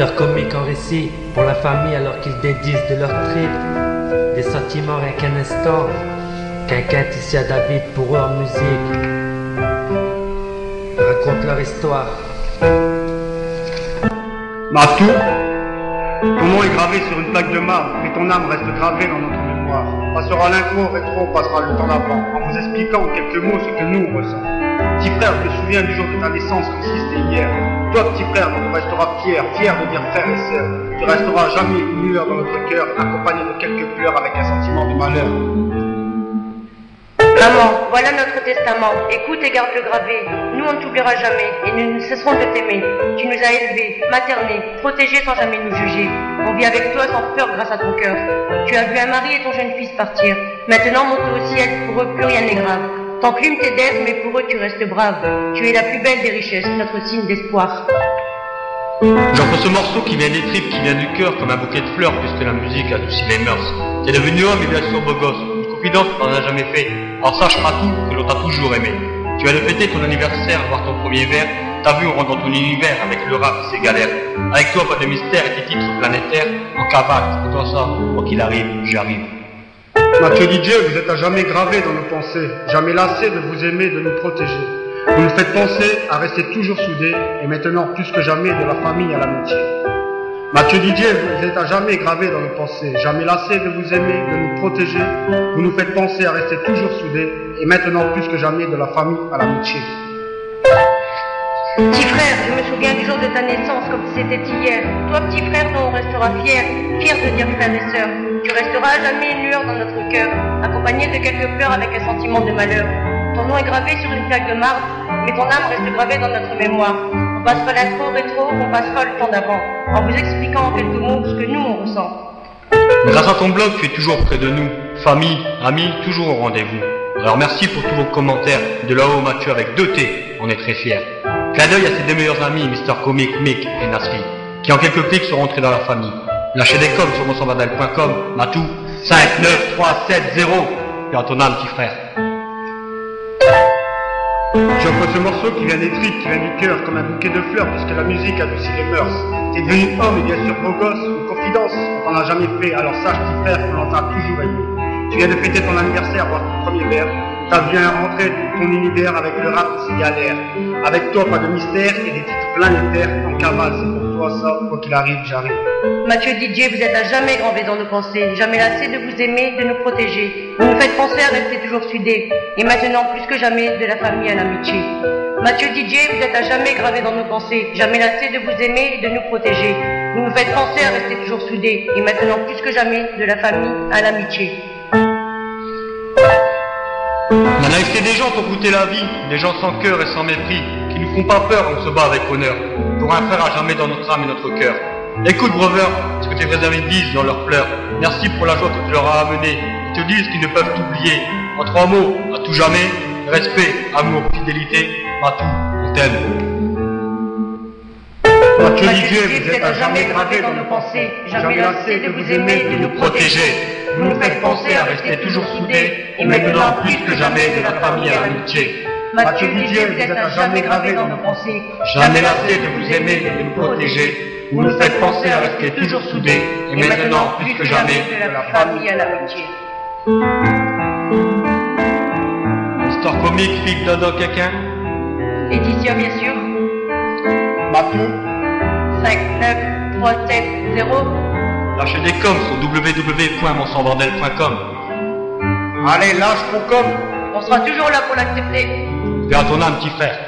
Mister Comique en récit pour la famille alors qu'ils dédisent de leur trip des sentiments rien qu'un instant. Quinquette ici à David pour eux en musique raconte leur histoire. Matou, ton nom est gravé sur une plaque de marbre, mais ton âme reste gravée dans notre mémoire. On passera l'intro, rétro, on passera le temps d'avant, en vous expliquant en quelques mots ce que nous on ressent. Petit frère, je me souviens du jour de ta naissance comme si c'était hier. Toi, petit frère, on restera fier de dire frère et sœur. Tu resteras jamais une lueur dans notre cœur, accompagné de quelques pleurs avec un sentiment de malheur. Maman, voilà notre testament. Écoute et garde-le gravé. Nous, on ne t'oubliera jamais et nous ne cesserons de t'aimer. Tu nous as élevés, maternés, protégés sans jamais nous juger. On vit avec toi sans peur grâce à ton cœur. Tu as vu un mari et ton jeune fils partir. Maintenant, monte au ciel, pour eux, plus rien n'est grave. T'enclumes tes dettes, mais pour eux, tu restes brave. Tu es la plus belle des richesses, notre signe d'espoir. J'envoie ce morceau qui vient des tripes, qui vient du cœur, comme un bouquet de fleurs, puisque la musique adoucit les mœurs. T'es devenu homme et bien sûr beau gosse. Une confidence qu'on n'en a jamais fait. Alors sache Matou que l'on t'a toujours aimé. Tu vas de fêter ton anniversaire, voir ton premier verre. T'as vu, on rentre dans ton univers avec le rap et ses galères. Avec toi, pas de mystère et tes titres planétaires. En cavale, c'est toi ça, quoi qu'il arrive, j'arrive. Mathieu DJ, vous êtes à jamais gravé dans nos pensées, jamais lassé de vous aimer, de nous protéger. Vous nous faites penser à rester toujours soudés, et maintenant plus que jamais de la famille à l'amitié. Mathieu Didier, vous êtes à jamais gravé dans nos pensées, jamais lassé de vous aimer, de nous protéger. Vous nous faites penser à rester toujours soudés, et maintenant plus que jamais de la famille à l'amitié. Petit frère, je me souviens du jour de ta naissance comme si c'était hier. Toi, petit frère, dont on restera fier de dire frère et sœur. Tu resteras à jamais une lueur dans notre cœur, accompagné de quelques pleurs avec un sentiment de malheur. Ton nom est gravé sur une plaque de marbre, mais ton âme reste gravée dans notre mémoire. On passera l'intro rétro, on passera le temps d'avant, en vous expliquant en quelques mots ce que nous on ressent. Grâce à ton blog, tu es toujours près de nous. Famille, amis, toujours au rendez-vous. Alors merci pour tous vos commentaires. De là-haut, Mathieu avec 2 T, on est très fiers. Clin d'œil à ses 2 meilleurs amis, Mister Comique, Mick et Nasri, qui en quelques clics sont rentrés dans la famille. Lâchez des coms sur monsambadel.com, Matou, 59370. Et à ton âme, petit frère. J'offre ce morceau qui vient des tripes, qui vient du cœur, comme un bouquet de fleurs, puisque la musique adoucit les mœurs. T'es devenu homme et bien sûr beau gosse, une confidence, on t'en a jamais fait, alors sache petit frère que l'on t'a toujours aimé. Tu viens de fêter ton anniversaire, voir ton premier verre. T'as bien rentré ton univers avec le rap et ses galères. Avec toi, pas de mystère et des titres planétaires. En cavale, c'est pour toi ça, quoi qu'il arrive, j'arrive. Mathieu DJ, vous êtes à jamais gravé dans nos pensées, jamais lassé de vous aimer, de nous protéger. Vous nous faites penser à rester toujours soudés, et maintenant plus que jamais de la famille à l'amitié. Mathieu DJ, vous êtes à jamais gravé dans nos pensées, jamais lassé de vous aimer et de nous protéger. Vous nous faites penser à rester toujours soudés, et maintenant plus que jamais de la famille à l'amitié. On a été des gens qui ont goûté la vie, des gens sans cœur et sans mépris, qui nous font pas peur, on se bat avec honneur, pour un frère à jamais dans notre âme et notre cœur. Écoute, brother, ce que tes vrais amis disent dans leurs pleurs. Merci pour la joie que tu leur as amenée. Ils te disent qu'ils ne peuvent t'oublier. En 3 mots, à tout jamais, respect, amour, fidélité, Matou, on t'aime. Mathieu DJ, vous êtes à jamais gravé dans nos pensées, jamais lassé de vous aimer et de nous protéger. Vous nous faites penser à rester toujours soudés, et maintenant plus que jamais de la famille à l'amitié. Mathieu DJ, vous êtes à jamais gravé dans nos pensées, Jamais lassé de vous aimer et de nous protéger. Vous nous faites penser à rester toujours soudés, et maintenant plus que jamais de la famille à l'amitié. Mister Comique, Fig, Dodo, quelqu'un? Édition bien sûr. Mathieu, 59370. Lâchez des coms sur www.monsambordel.com. allez, lâche ton com. On sera toujours là pour l'accepter. Et à ton âme, petit frère.